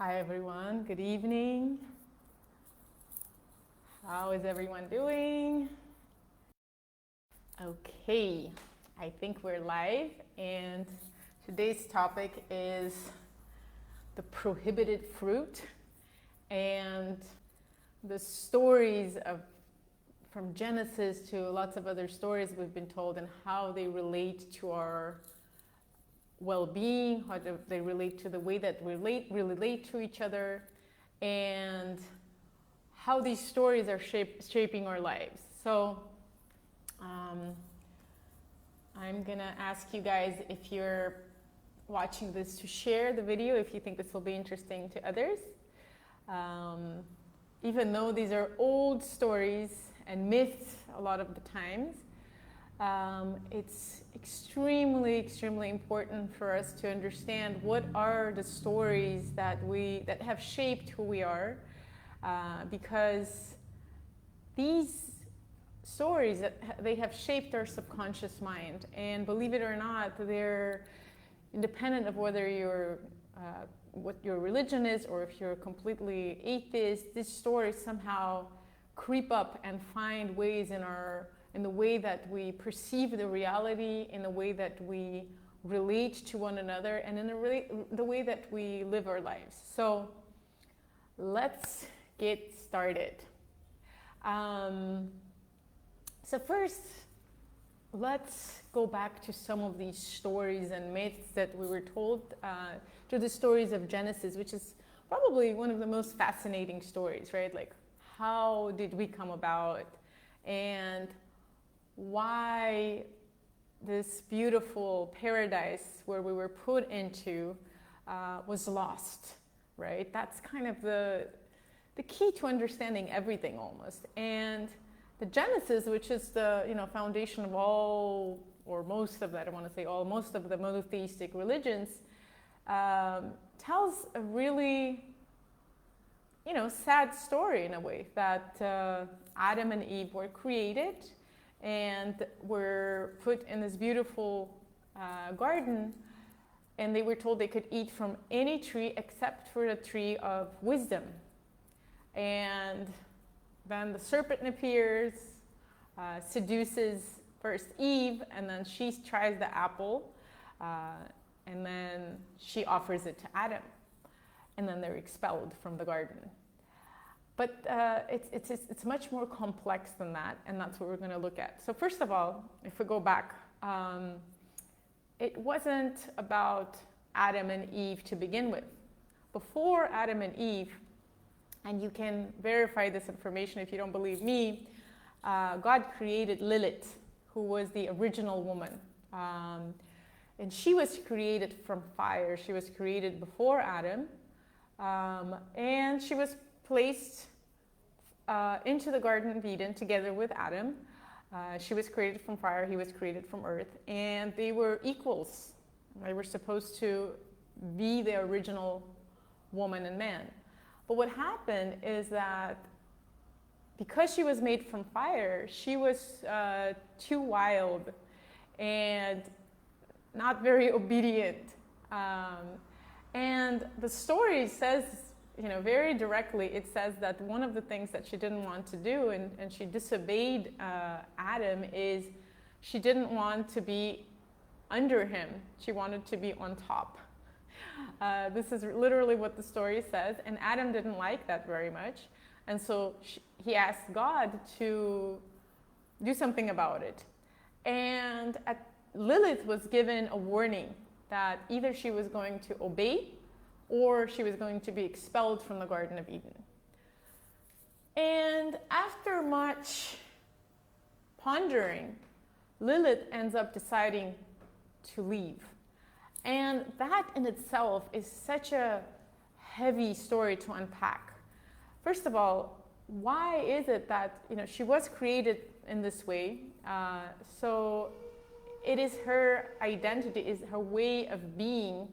Hi everyone, good evening. How is everyone doing? Okay, I think we're live and today's topic is the prohibited fruit and the stories from Genesis to lots of other stories we've been told and how they relate to our well-being, how they relate to the way that we relate to each other, and how these stories are shaping our lives. So I'm gonna ask you guys, if you're watching this, to share the video if you think this will be interesting to others. Even though these are old stories and myths a lot of the times, it's extremely important for us to understand what are the stories that have shaped who we are, because these stories, they have shaped our subconscious mind, and believe it or not, they're independent of whether you're what your religion is or if you're completely atheist. These stories somehow creep up and find ways in the way that we perceive the reality, in the way that we relate to one another, and in the way that we live our lives. So let's get started. So first, let's go back to some of these stories and myths that we were told, to the stories of Genesis, which is probably one of the most fascinating stories, right? Like, how did we come about, and why this beautiful paradise where we were put into was lost, right? That's kind of the key to understanding everything almost. And the Genesis, which is the foundation of all, or most of that, I want to say all, most of the monotheistic religions, tells a really sad story in a way, that Adam and Eve were created and were put in this beautiful garden, and they were told they could eat from any tree except for the tree of wisdom. And then the serpent appears, seduces first Eve, and then she tries the apple, and then she offers it to Adam, and then they're expelled from the garden. But it's much more complex than that, and that's what we're going to look at. So first of all, if we go back, it wasn't about Adam and Eve to begin with. Before Adam and Eve, and you can verify this information if you don't believe me, God created Lilith, who was the original woman. And she was created from fire. She was created before Adam, and she was placed into the Garden of Eden together with Adam. She was created from fire, he was created from earth, and they were equals. They were supposed to be the original woman and man. But what happened is that because she was made from fire, she was too wild and not very obedient. And the story says, very directly, it says that one of the things that she didn't want to do, and she disobeyed Adam, is she didn't want to be under him. She wanted to be on top. This is literally what the story says, and Adam didn't like that very much, and so he asked God to do something about it. And Lilith was given a warning that either she was going to obey or she was going to be expelled from the Garden of Eden. And after much pondering, Lilith ends up deciding to leave. And that in itself is such a heavy story to unpack. First of all, why is it that she was created in this way? So it is her identity, is her way of being,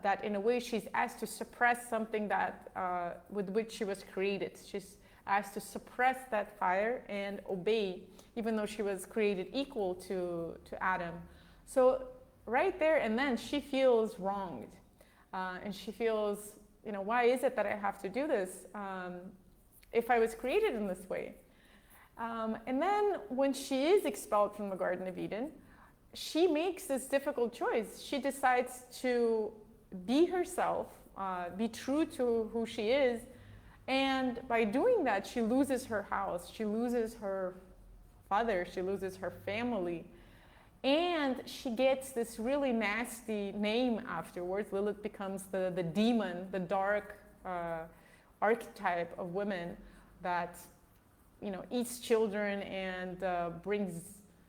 that in a way she's asked to suppress something that with which she was created. She's asked to suppress that fire and obey, even though she was created equal to Adam. So right there and then she feels wronged, and she feels why is it that I have to do this if I was created in this way? And then when she is expelled from the Garden of Eden, she makes this difficult choice. She decides to be herself, be true to who she is, and by doing that, she loses her house, she loses her father, she loses her family, and she gets this really nasty name afterwards. Lilith becomes the demon, the dark archetype of women that eats children and brings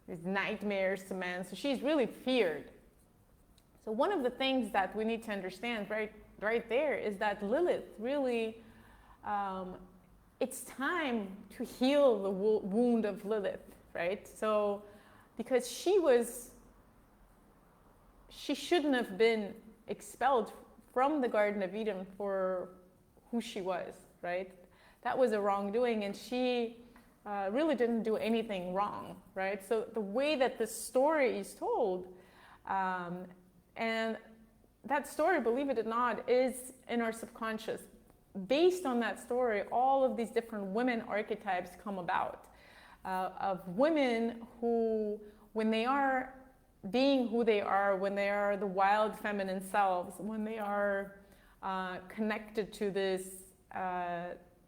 these nightmares to men. So she's really feared. So one of the things that we need to understand right there is that Lilith really, it's time to heal the wound of Lilith, right? So because she shouldn't have been expelled from the Garden of Eden for who she was, right? That was a wrongdoing, and she really didn't do anything wrong, right? So the way that the story is told, and that story, believe it or not, is in our subconscious. Based on that story, all of these different women archetypes come about, of women who, when they are being who they are, when they are the wild feminine selves, when they are connected to this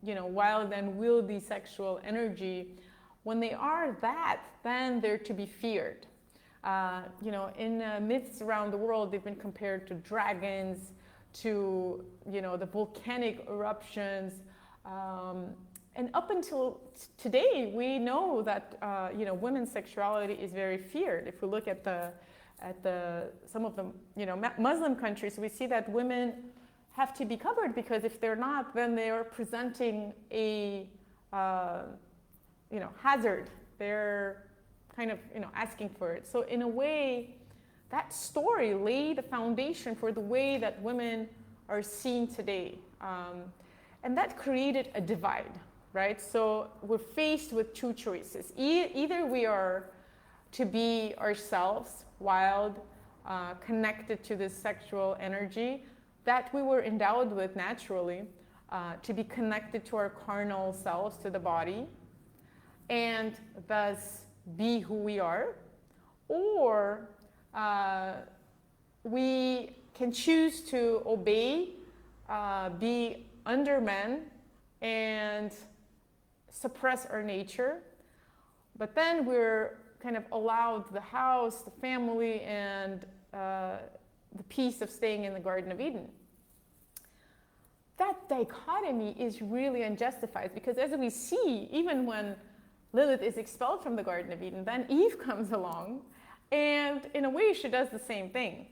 wild and wieldy sexual energy, when they are that, then they're to be feared. In myths around the world, they've been compared to dragons, to the volcanic eruptions, and up until today, we know that women's sexuality is very feared. If we look at some of the Muslim countries, we see that women have to be covered, because if they're not, then they are presenting a hazard. They're kind of asking for it. So in a way, that story laid the foundation for the way that women are seen today, and that created a divide, right? So we're faced with two choices. Either we are to be ourselves, wild, connected to this sexual energy that we were endowed with naturally, to be connected to our carnal selves, to the body, and thus be who we are, or we can choose to obey, be under men, and suppress our nature, but then we're kind of allowed the house, the family, and the peace of staying in the Garden of Eden. That dichotomy is really unjustified, because as we see, even when Lilith is expelled from the Garden of Eden, then Eve comes along, and in a way she does the same thing,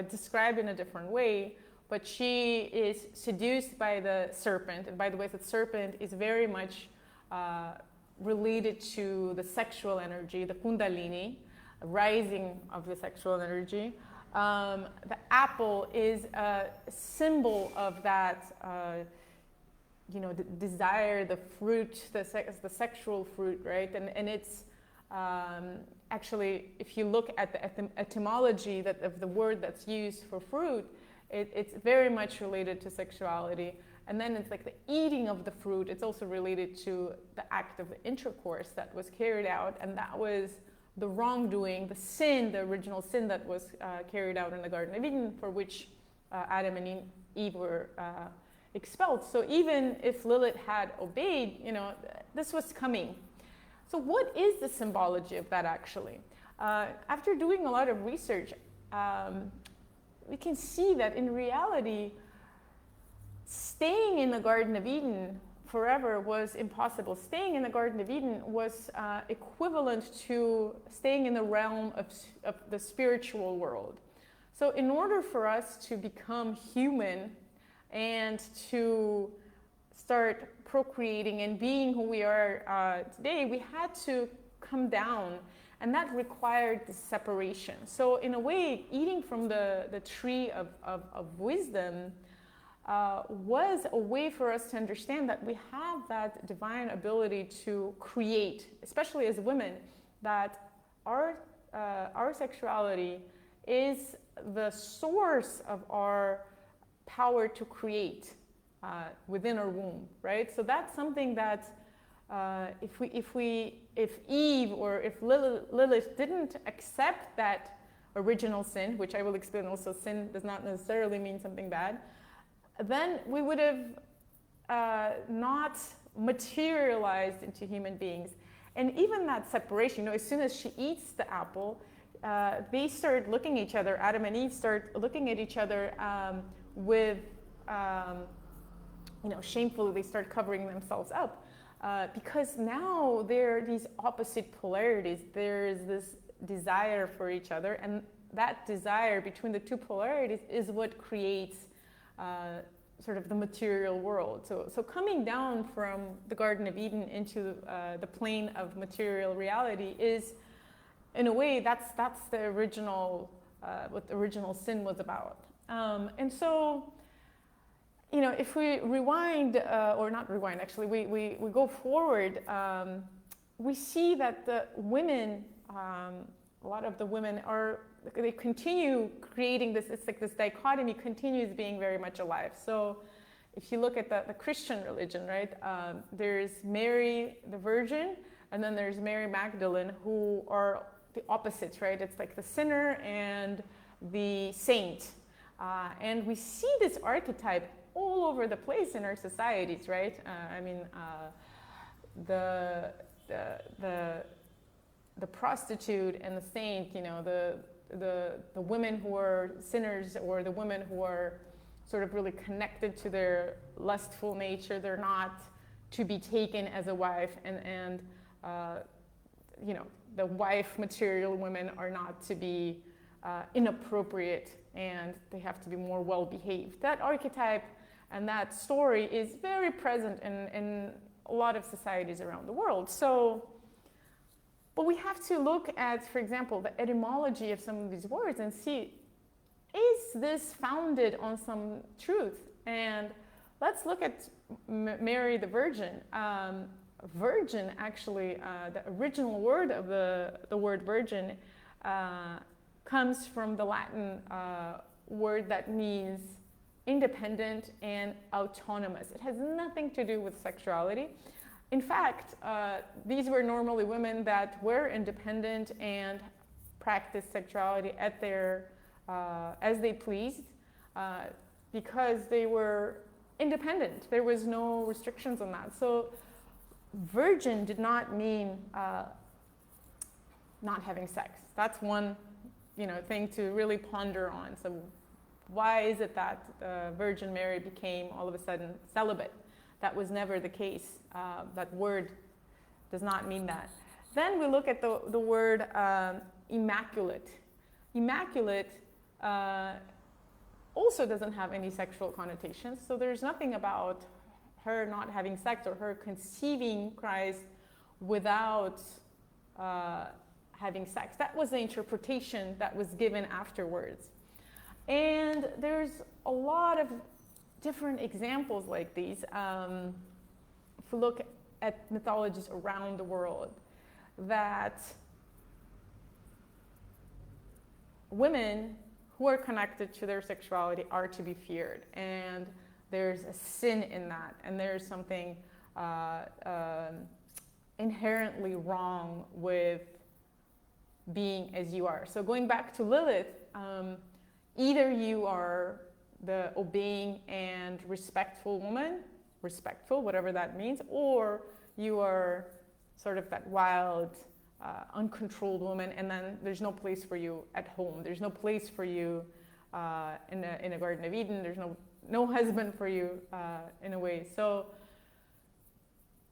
described in a different way, but she is seduced by the serpent. And by the way, the serpent is very much related to the sexual energy, the kundalini, rising of the sexual energy. The apple is a symbol of that, the desire, the fruit, the sexual fruit, right? And it's actually, if you look at the etymology of the word that's used for fruit, it's very much related to sexuality. And then it's like the eating of the fruit. It's also related to the act of intercourse that was carried out, and that was the wrongdoing, the sin, the original sin that was carried out in the Garden of Eden, for which Adam and Eve were expelled. So even if Lilith had obeyed, this was coming. So what is the symbology of that actually? After doing a lot of research, we can see that in reality, staying in the Garden of Eden forever was impossible. Staying in the Garden of Eden was equivalent to staying in the realm of the spiritual world. So in order for us to become human and to start procreating and being who we are today, we had to come down, and that required the separation. So in a way, eating from the tree of wisdom was a way for us to understand that we have that divine ability to create, especially as women, that our sexuality is the source of our power to create within our womb, right? So that's something that if Eve or if Lilith didn't accept that original sin, which I will explain also, sin does not necessarily mean something bad, then we would have not materialized into human beings. And even that separation, as soon as she eats the apple, they start looking at each other, Adam and Eve start looking at each other with, shamefully, they start covering themselves up. Because now there are these opposite polarities. There's this desire for each other, and that desire between the two polarities is what creates sort of the material world. So coming down from the Garden of Eden into the plane of material reality is, in a way, that's the original, what the original sin was about. And so, if we rewind, or not rewind, actually, we go forward, we see that the women, a lot of the women they continue creating this, it's like this dichotomy continues being very much alive. So if you look at the Christian religion, right, there's Mary the Virgin, and then there's Mary Magdalene, who are the opposites, right? It's like the sinner and the saint. And we see this archetype all over the place in our societies, right? The prostitute and the saint, the women who are sinners, or the women who are sort of really connected to their lustful nature, they're not to be taken as a wife, and the wife material women are not to be inappropriate, and they have to be more well behaved. That archetype and that story is very present in a lot of societies around the world. So, but we have to look at, for example, the etymology of some of these words and see, is this founded on some truth? And let's look at Mary the Virgin. Virgin, actually, the original word of the word virgin comes from the Latin word that means independent and autonomous. It has nothing to do with sexuality. In fact, these were normally women that were independent and practiced sexuality at their as they pleased, because they were independent. There was no restrictions on that. So virgin did not mean not having sex. That's one thing to really ponder on. So why is it that Virgin Mary became all of a sudden celibate? That was never the case. That word does not mean that. Then we look at the word immaculate. Immaculate also doesn't have any sexual connotations. So there's nothing about her not having sex or her conceiving Christ without having sex. That was the interpretation that was given afterwards. And there's a lot of different examples like these. If we look at mythologies around the world, that women who are connected to their sexuality are to be feared. And there's a sin in that. And there's something inherently wrong with being as you are. So going back to Lilith, either you are the obeying and respectful woman, respectful, whatever that means, or you are sort of that wild, uncontrolled woman, and then there's no place for you at home. There's no place for you in a Garden of Eden. There's no husband for you in a way. So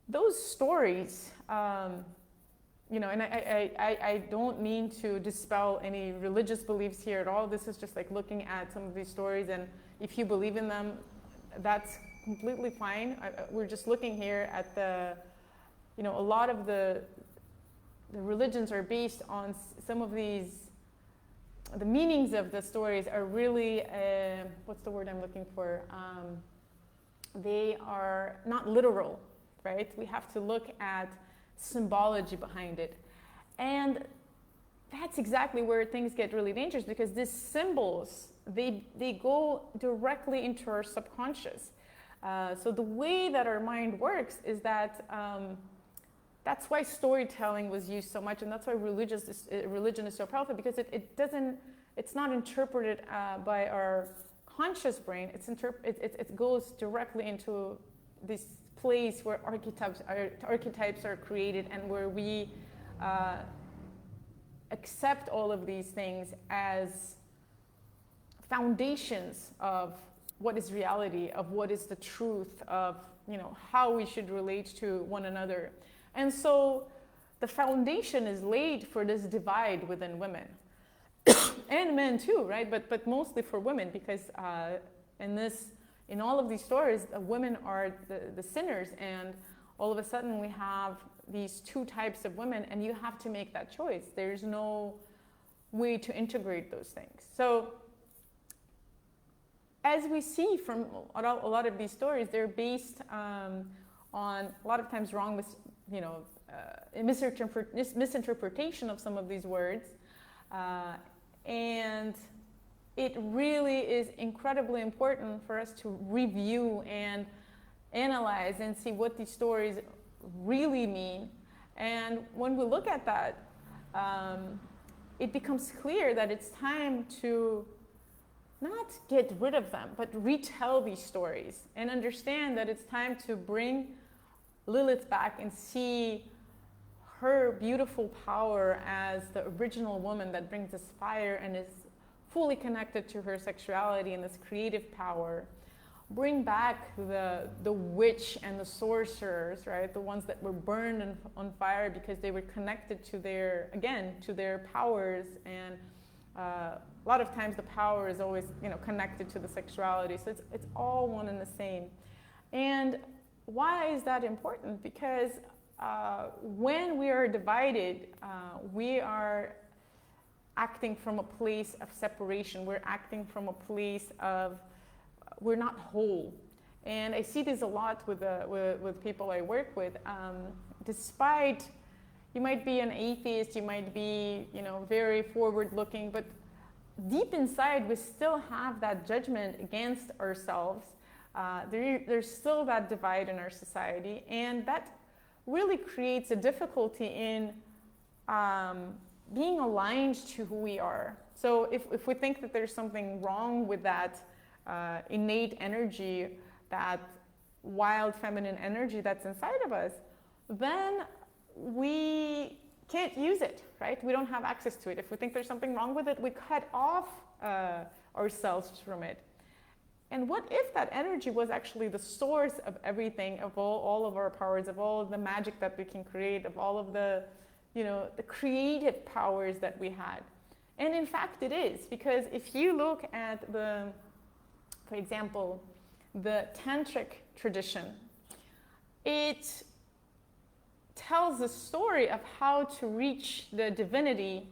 those stories, and I don't mean to dispel any religious beliefs here at all. This is just like looking at some of these stories, and if you believe in them, that's completely fine. We're just looking here at a lot of the religions are based on some of these, the meanings of the stories are really, what's the word I'm looking for? They are not literal, right? We have to look at symbology behind it. And that's exactly where things get really dangerous, because these symbols they go directly into our subconscious. So the way that our mind works is that that's why storytelling was used so much, and that's why religion is so powerful, because it's not interpreted by our conscious brain. It goes directly into this place where archetypes are created, and where we accept all of these things as foundations of what is reality, of what is the truth, of how we should relate to one another. And so the foundation is laid for this divide within women and men too, right? But mostly for women, because in all of these stories, women are the sinners, and all of a sudden we have these two types of women, and you have to make that choice. There's no way to integrate those things. So as we see from a lot of these stories, they're based on a lot of times wrong, misinterpretation of some of these words, and it really is incredibly important for us to review and analyze and see what these stories really mean. And when we look at that, it becomes clear that it's time to not get rid of them, but retell these stories and understand that it's time to bring Lilith back and see her beautiful power as the original woman that brings this fire and is fully connected to her sexuality and this creative power. Bring back the witch and the sorcerers, right? The ones that were burned on fire because they were connected to their powers. And a lot of times the power is always, connected to the sexuality. So it's all one and the same. And why is that important? Because when we are divided, we are acting from a place of separation. We're acting from a place of we're not whole. And I see this a lot with people I work with. Despite you might be an atheist, you might be very forward-looking, but deep inside we still have that judgment against ourselves. There's still that divide in our society, and that really creates a difficulty in being aligned to who we are. So if we think that there's something wrong with that innate energy, that wild feminine energy that's inside of us, then we can't use it, right? We don't have access to it. If we think there's something wrong with it, we cut off ourselves from it. And what if that energy was actually the source of everything, of all of our powers, of all of the magic that we can create, of all of the creative powers that we had? And in fact it is, because if you look at for example, the tantric tradition, it tells the story of how to reach the divinity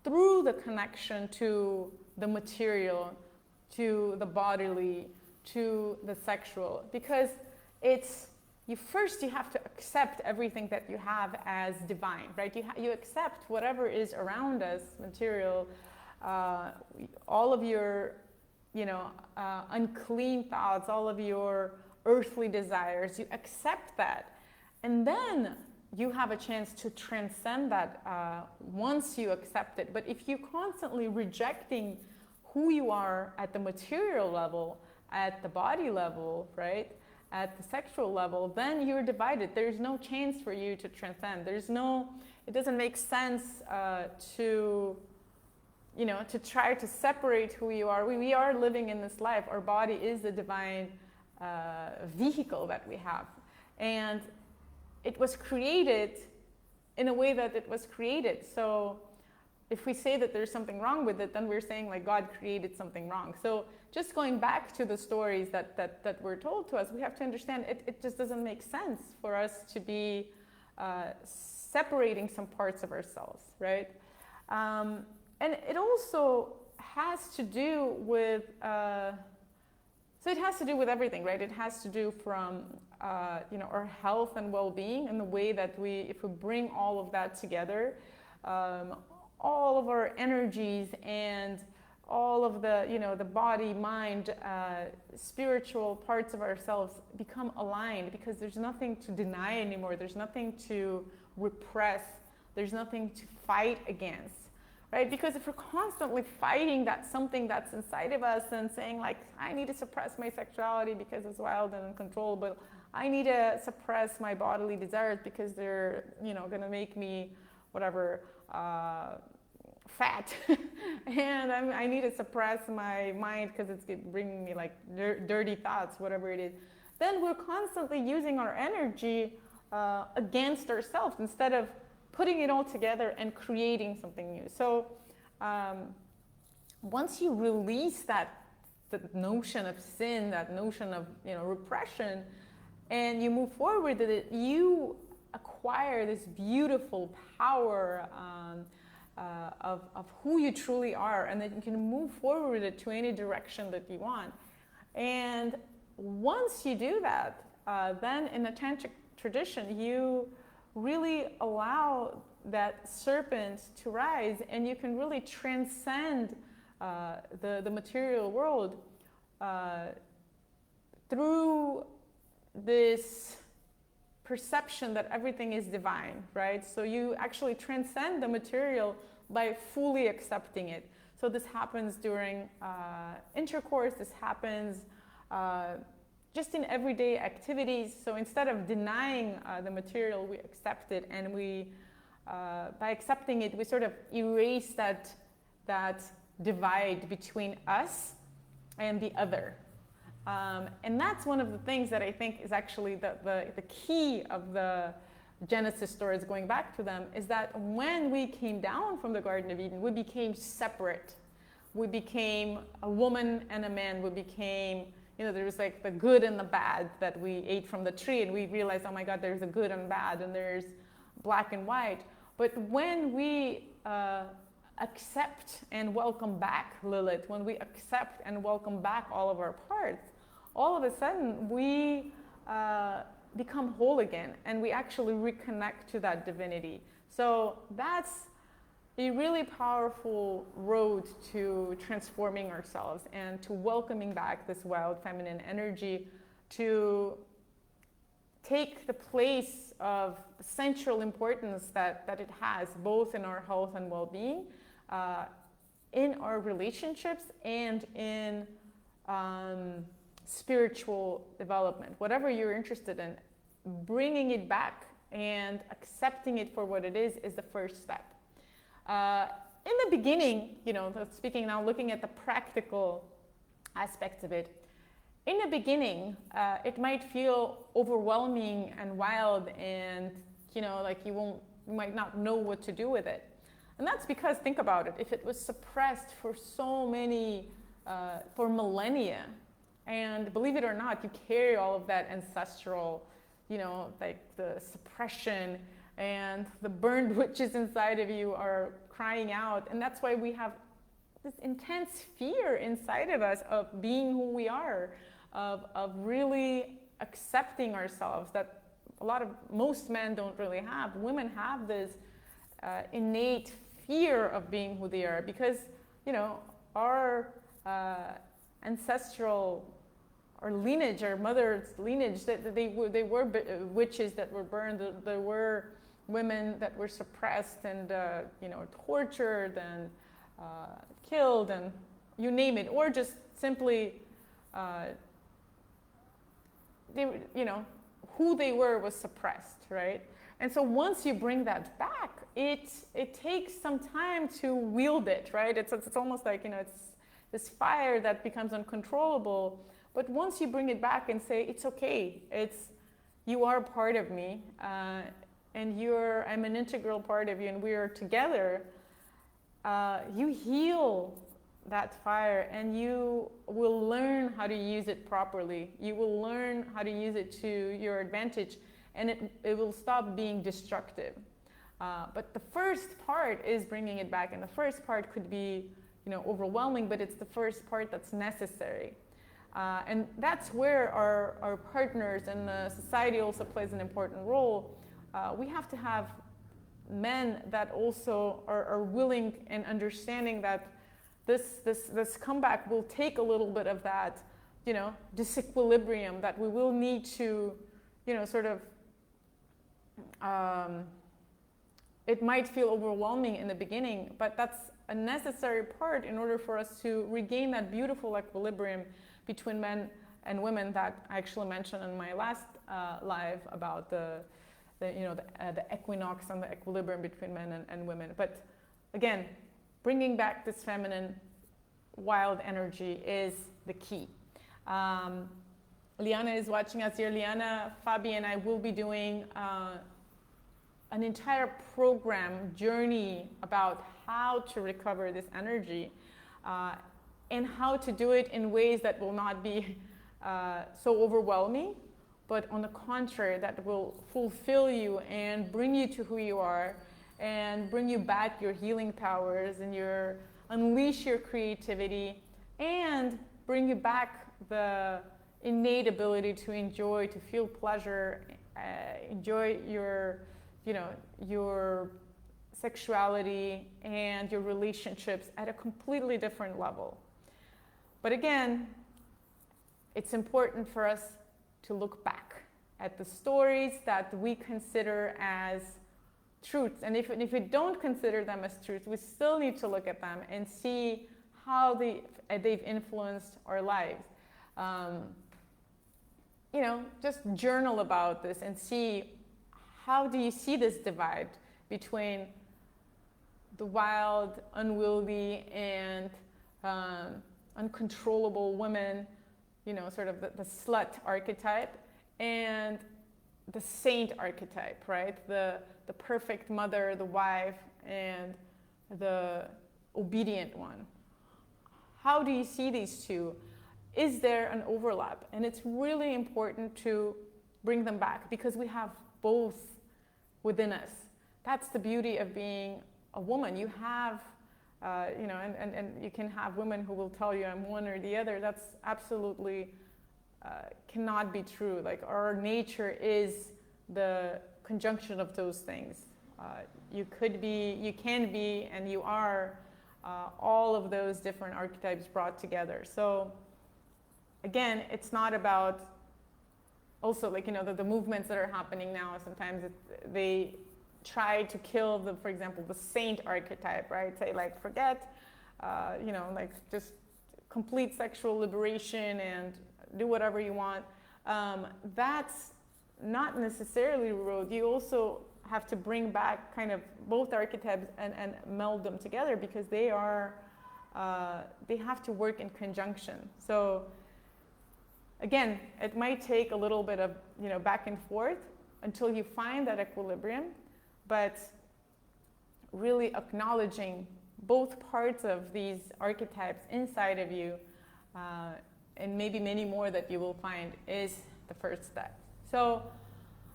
through the connection to the material, to the bodily, to the sexual, because you have to accept everything that you have as divine, right? You accept whatever is around us, material, all of your unclean thoughts, all of your earthly desires, you accept that. And then you have a chance to transcend that once you accept it. But if you're constantly rejecting who you are at the material level, at the body level, right, at the sexual level, then you're divided. There's no chance for you to transcend. It doesn't make sense to try to separate who you are. We are living in this life. Our body is the divine vehicle that we have. And it was created in a way that it was created. So if we say that there's something wrong with it, then we're saying like God created something wrong. So just going back to the stories that were told to us, we have to understand it just doesn't make sense for us to be separating some parts of ourselves, right? And it also has to do with, so it has to do with everything, right? It has to do from, our health and well-being, and the way that if we bring all of that together, all of our energies and all of the, the body, mind, spiritual parts of ourselves become aligned, because there's nothing to deny anymore. There's nothing to repress. There's nothing to fight against, right? Because if we're constantly fighting that something that's inside of us and saying like, I need to suppress my sexuality because it's wild and uncontrollable. I need to suppress my bodily desires because they're, going to make me whatever, fat. And I need to suppress my mind because it's bringing me like dirty thoughts, whatever it is. Then we're constantly using our energy against ourselves instead of putting it all together and creating something new. So once you release that notion of sin, that notion of repression, and you move forward with it, you acquire this beautiful power of who you truly are, and that you can move forward with it to any direction that you want. And once you do that, then in the tantric tradition, you really allow that serpent to rise, and you can really transcend the material world through this perception that everything is divine, right? So you actually transcend the material by fully accepting it. So this happens during intercourse, this happens just in everyday activities. So instead of denying the material, we accept it, and we, by accepting it, we sort of erase that divide between us and the other. And that's one of the things that I think is actually the key of the Genesis stories, going back to them, is that when we came down from the Garden of Eden, we became separate. We became a woman and a man. We became, there was like the good and the bad that we ate from the tree, and we realized, oh my God, there's a good and bad, and there's black and white. But when we accept and welcome back Lilith, when we accept and welcome back all of our parts, all of a sudden we become whole again, and we actually reconnect to that divinity. So that's a really powerful road to transforming ourselves and to welcoming back this wild feminine energy, to take the place of central importance that it has, both in our health and well-being, in our relationships, and in spiritual development. Whatever you're interested in, bringing it back and accepting it for what it is the first step. In the beginning, speaking now, looking at the practical aspects of it, in the beginning, it might feel overwhelming and wild, and like you might not know what to do with it. And that's because, think about it, if it was suppressed for so many, for millennia, and believe it or not, you carry all of that ancestral, like the suppression, and the burned witches inside of you are crying out. And that's why we have this intense fear inside of us of being who we are, of really accepting ourselves, that most men don't really have. Women have this innate fear of being who they are, because our ancestral, our lineage, our mother's lineage, that they were witches that were burned. There were women that were suppressed and tortured and killed, and you name it, or just simply who they were was suppressed, right? And so once you bring that back, it takes some time to wield it, right? It's almost like it's this fire that becomes uncontrollable. But once you bring it back and say, it's okay, you are part of me, and I'm an integral part of you, and we are together, you heal that fire, and you will learn how to use it properly. You will learn how to use it to your advantage, and it will stop being destructive. But the first part is bringing it back, and the first part could be overwhelming, but it's the first part that's necessary. And that's where our partners and the society also plays an important role. We have to have men that also are willing and understanding that this comeback will take a little bit of that, disequilibrium that we will need to, sort of, it might feel overwhelming in the beginning, but that's a necessary part in order for us to regain that beautiful equilibrium between men and women that I actually mentioned in my last live about the equinox and the equilibrium between men and women. But again, bringing back this feminine wild energy is the key. Liana is watching us here. Liana, Fabi, and I will be doing an entire program journey about how to recover this energy and how to do it in ways that will not be so overwhelming, but on the contrary, that will fulfill you and bring you to who you are and bring you back your healing powers and unleash your creativity and bring you back the innate ability to enjoy, to feel pleasure, enjoy your sexuality and your relationships at a completely different level. But again, it's important for us to look back at the stories that we consider as truths. And if we don't consider them as truths, we still need to look at them and see how they've influenced our lives. Just journal about this and see, how do you see this divide between the wild, unwieldy, and uncontrollable women, sort of the slut archetype, and the saint archetype, right? The perfect mother, the wife, and the obedient one. How do you see these two? Is there an overlap? And it's really important to bring them back because we have both within us. That's the beauty of being a woman. You have, and you can have women who will tell you I'm one or the other. That's absolutely cannot be true. Like, our nature is the conjunction of those things. You could be, you can be, and you are all of those different archetypes brought together. So again, it's not about also the movements that are happening now. Sometimes they try to kill for example, the saint archetype, right? Say forget, just complete sexual liberation and do whatever you want. That's not necessarily the road. You also have to bring back kind of both archetypes and meld them together because they have to work in conjunction. So again, it might take a little bit of back and forth until you find that equilibrium, but really acknowledging both parts of these archetypes inside of you, and maybe many more that you will find, is the first step. So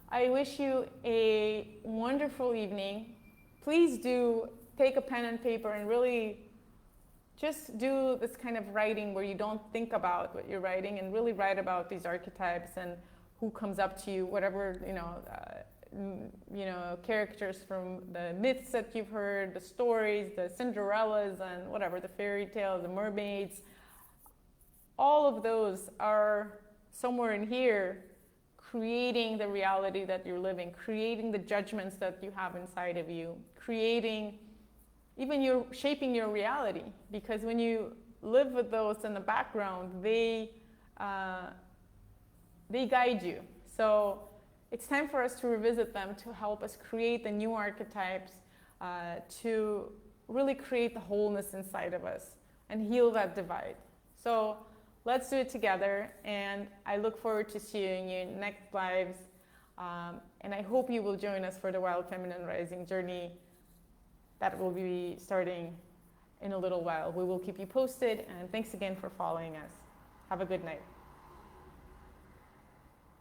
I wish you a wonderful evening. Please do take a pen and paper and really just do this kind of writing where you don't think about what you're writing and really write about these archetypes and who comes up to you, whatever, characters from the myths that you've heard, the stories, the Cinderellas and whatever, the fairy tales, the mermaids. All of those are somewhere in here creating the reality that you're living, creating the judgments that you have inside of you, shaping your reality. Because when you live with those in the background, they guide you. So it's time for us to revisit them to help us create the new archetypes, to really create the wholeness inside of us and heal that divide. So let's do it together, and I look forward to seeing you in next lives. And I hope you will join us for the Wild Feminine Rising journey that will be starting in a little while. We will keep you posted, and thanks again for following us. Have a good night.